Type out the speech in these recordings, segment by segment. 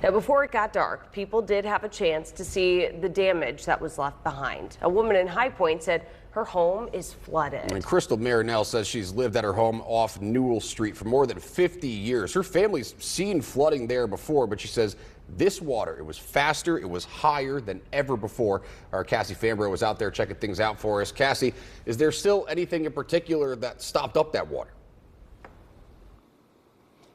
Now, before it got dark, people did have a chance to see the damage that was left behind. A woman in High Point said her home is flooded. And Crystal Marinell says she's lived at her home off Newell Street for more than 50 years. Her family's seen flooding there before, but she says this water, it was faster, it was higher than ever before. Our Cassie Fambro was out there checking things out for us. Cassie, is there still anything in particular that stopped up that water?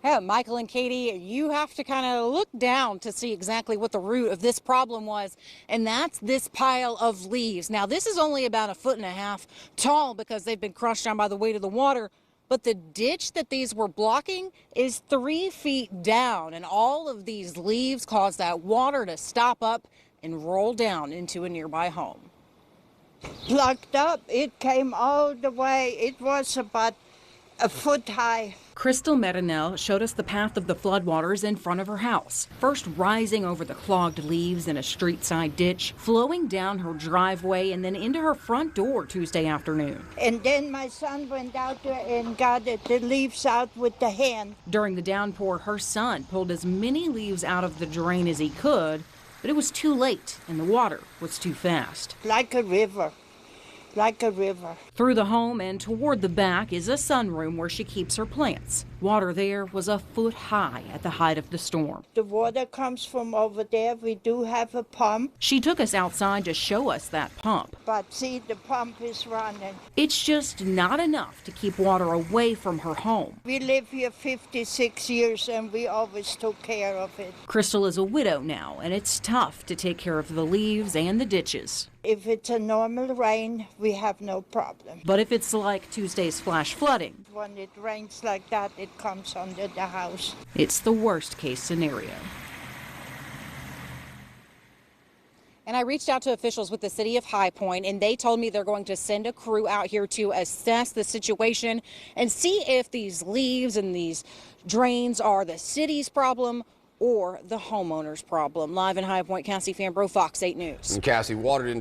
Yeah, Michael and Katie, you have to kind of look down to see exactly what the root of this problem was, and that's this pile of leaves. Now, this is only about 1.5 feet tall because they've been crushed down by the weight of the water, but the ditch that these were blocking is 3 feet down, and all of these leaves caused that water to stop up and roll down into a nearby home. Plugged up, it came all the way. It was about 1 foot high. Crystal Marinell showed us the path of the floodwaters in front of her house, first rising over the clogged leaves in a street-side ditch, flowing down her driveway and then into her front door Tuesday afternoon. And then my son went out there and got the leaves out with the hand. During the downpour, her son pulled as many leaves out of the drain as he could, but it was too late and the water was too fast. Like a river. Like a river. Through the home and toward the back is a sunroom where she keeps her plants. Water there was 1 foot high at the height of the storm. The water comes from over there. We do have a pump. She took us outside to show us that pump. But see, the pump is running. It's just not enough to keep water away from her home. We live here 56 years and we always took care of it. Crystal is a widow now, and it's tough to take care of the leaves and the ditches. If it's a normal rain, we have no problem. But if it's like Tuesday's flash flooding, when it rains like that, it comes under the house. It's the worst case scenario. And I reached out to officials with the city of High Point, and they told me they're going to send a crew out here to assess the situation and see if these leaves and these drains are the city's problem or the homeowner's problem. Live in High Point, Cassie Fambro, Fox 8 News. And Cassie, water didn't just